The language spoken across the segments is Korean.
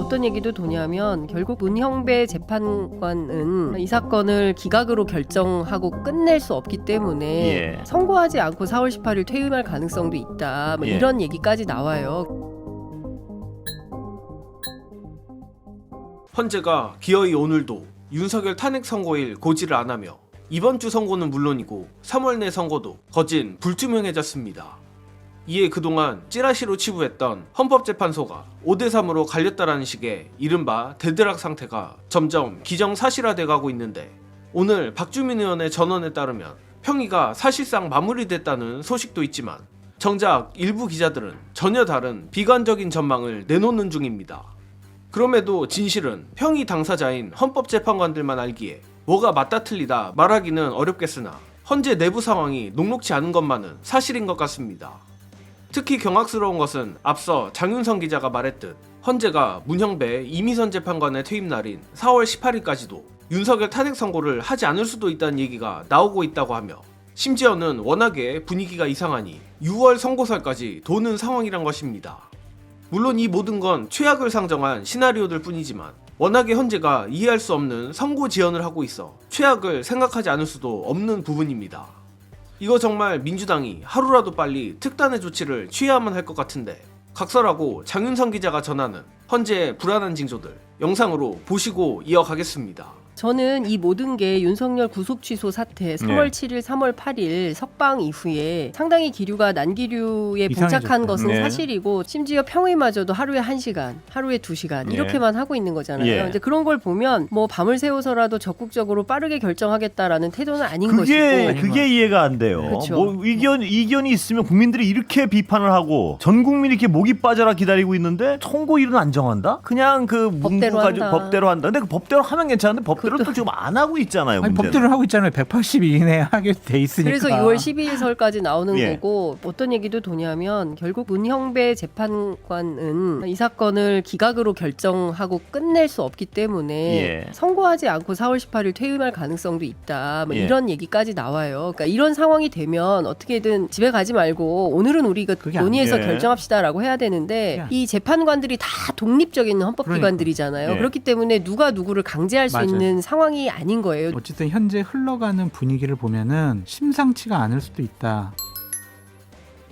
어떤 얘기도 도냐면 결국 문형배 재판관은 이 사건을 기각으로 결정하고 끝낼 수 없기 때문에 선고하지 않고 4월 18일 퇴임할 가능성도 있다. 뭐 이런 얘기까지 나와요. 헌재가 기어이 오늘도 윤석열 탄핵 선고일 고지를 안 하며 이번 주 선고는 물론이고 3월 내 선고도 거진 불투명해졌습니다. 이에 그동안 찌라시로 치부했던 헌법재판소가 5대3으로 갈렸다라는 식의 이른바 데드락 상태가 점점 기정사실화돼 가고 있는데, 오늘 박주민 의원의 전언에 따르면 평의가 사실상 마무리됐다는 소식도 있지만 정작 일부 기자들은 전혀 다른 비관적인 전망을 내놓는 중입니다. 그럼에도 진실은 평의 당사자인 헌법재판관들만 알기에 뭐가 맞다 틀리다 말하기는 어렵겠으나 헌재 내부 상황이 녹록지 않은 것만은 사실인 것 같습니다. 특히 경악스러운 것은 앞서 장윤성 기자가 말했듯 헌재가 문형배 이미선 재판관의 퇴임 날인 4월 18일까지도 윤석열 탄핵 선고를 하지 않을 수도 있다는 얘기가 나오고 있다고 하며, 심지어는 워낙에 분위기가 이상하니 6월 선고설까지 도는 상황이란 것입니다. 물론 이 모든 건 최악을 상정한 시나리오들 뿐이지만 워낙에 헌재가 이해할 수 없는 선고 지연을 하고 있어 최악을 생각하지 않을 수도 없는 부분입니다. 이거 정말 민주당이 하루라도 빨리 특단의 조치를 취해야만 할 것 같은데, 각설하고 장윤성 기자가 전하는 헌재의 불안한 징조들 영상으로 보시고 이어가겠습니다. 저는 이 모든 게 윤석열 구속 취소 사태 3월 7일, 3월 8일 석방 이후에 상당히 기류가 난기류에 봉착한 것은 사실이고, 심지어 평의마저도 하루에 1시간, 하루에 2시간 이렇게만 하고 있는 거잖아요. 이제 그런 걸 보면 뭐 밤을 새워서라도 적극적으로 빠르게 결정하겠다라는 태도는 아닌 것이고, 그게 이해가 안 돼요. 그렇죠. 뭐 이견이 있으면 국민들이 이렇게 비판을 하고 전 국민이 이렇게 목이 빠져라 기다리고 있는데 선고일은 안 정한다? 그냥 그 문구 가지고 법대로 한다. 근데 그 법대로 하면 괜찮은데 법대로 또 지금 안 하고 있잖아요. 아니, 법대로 하고 있잖아요. 180일 이내에 하게 돼 있으니까. 그래서 6월 12일설까지 나오는 거고, 어떤 얘기도 도냐면 결국 문형배 재판관은 이 사건을 기각으로 결정하고 끝낼 수 없기 때문에 선고하지 않고 4월 18일 퇴임할 가능성도 있다. 뭐 이런 얘기까지 나와요. 그러니까 이런 상황이 되면 어떻게든 집에 가지 말고 오늘은 우리 이거 논의해서 결정합시다라고 해야 되는데, 이 재판관들이 다 독립적인 헌법기관들이잖아요. 그렇기 때문에 누가 누구를 강제할 수 있는 상황이 아닌 거예요. 어쨌든 현재 흘러가는 분위기를 보면은 심상치가 않을 수도 있다.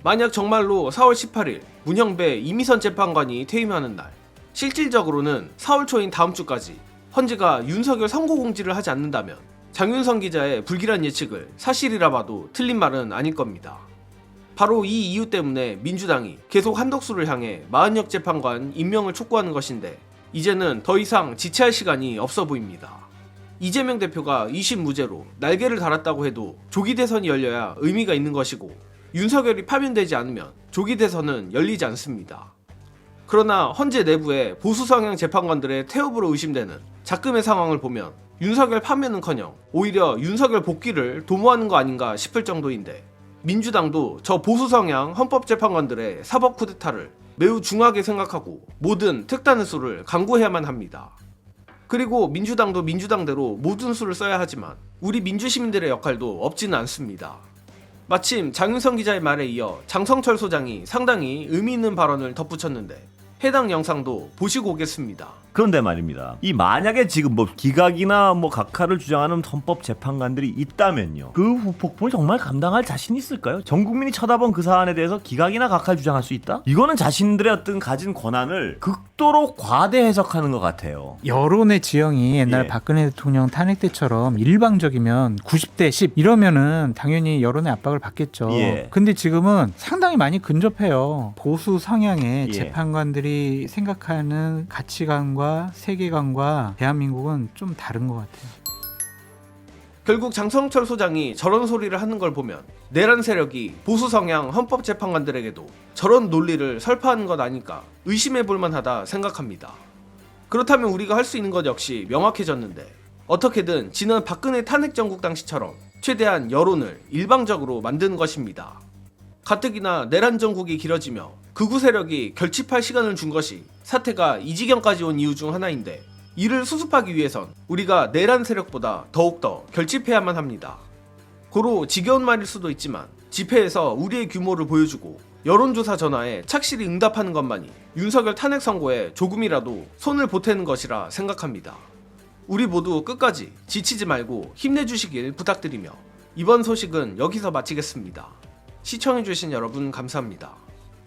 만약 정말로 4월 18일 문형배 이미선 재판관이 퇴임하는 날, 실질적으로는 4월 초인 다음 주까지 헌재가 윤석열 선고 공지를 하지 않는다면 장윤성 기자의 불길한 예측을 사실이라 봐도 틀린 말은 아닐 겁니다. 바로 이 이유 때문에 민주당이 계속 한덕수를 향해 마은혁 재판관 임명을 촉구하는 것인데, 이제는 더 이상 지체할 시간이 없어 보입니다. 이재명 대표가 2심 무죄로 날개를 달았다고 해도 조기 대선이 열려야 의미가 있는 것이고, 윤석열이 파면되지 않으면 조기 대선은 열리지 않습니다. 그러나 헌재 내부의 보수 성향 재판관들의 태업으로 의심되는 작금의 상황을 보면 윤석열 파면은커녕 오히려 윤석열 복귀를 도모하는 거 아닌가 싶을 정도인데, 민주당도 저 보수 성향 헌법재판관들의 사법 쿠데타를 매우 중하게 생각하고 모든 특단의 수를 강구해야만 합니다. 그리고 민주당도 민주당대로 모든 수를 써야 하지만 우리 민주시민들의 역할도 없지는 않습니다. 마침 장윤성 기자의 말에 이어 장성철 소장이 상당히 의미 있는 발언을 덧붙였는데, 해당 영상도 보시고 오겠습니다. 그런데 말입니다. 이 만약에 지금 뭐 기각이나 뭐 각하를 주장하는 헌법 재판관들이 있다면요, 그 후폭풍을 정말 감당할 자신 있을까요? 전 국민이 쳐다본 그 사안에 대해서 기각이나 각하를 주장할 수 있다? 이거는 자신들의 어떤 가진 권한을 극도로 과대 해석하는 것 같아요. 여론의 지형이 옛날 박근혜 대통령 탄핵 때처럼 일방적이면 90대 10 이러면은 당연히 여론의 압박을 받겠죠. 근데 지금은 상당히 많이 근접해요. 보수 성향의 재판관들이 생각하는 가치관과 세계관과 대한민국은 좀 다른 것 같아요. 결국 장성철 소장이 저런 소리를 하는 걸 보면 내란 세력이 보수 성향 헌법재판관들에게도 저런 논리를 설파하는 것 아닐까 의심해 볼 만하다 생각합니다. 그렇다면 우리가 할 수 있는 것 역시 명확해졌는데, 어떻게든 지난 박근혜 탄핵 정국 당시처럼 최대한 여론을 일방적으로 만드는 것입니다. 가뜩이나 내란 정국이 길어지며 극우 세력이 결집할 시간을 준 것이 사태가 이 지경까지 온 이유 중 하나인데, 이를 수습하기 위해선 우리가 내란 세력보다 더욱더 결집해야만 합니다. 고로 지겨운 말일 수도 있지만 집회에서 우리의 규모를 보여주고 여론조사 전화에 착실히 응답하는 것만이 윤석열 탄핵 선고에 조금이라도 손을 보태는 것이라 생각합니다. 우리 모두 끝까지 지치지 말고 힘내주시길 부탁드리며 이번 소식은 여기서 마치겠습니다. 시청해주신 여러분 감사합니다.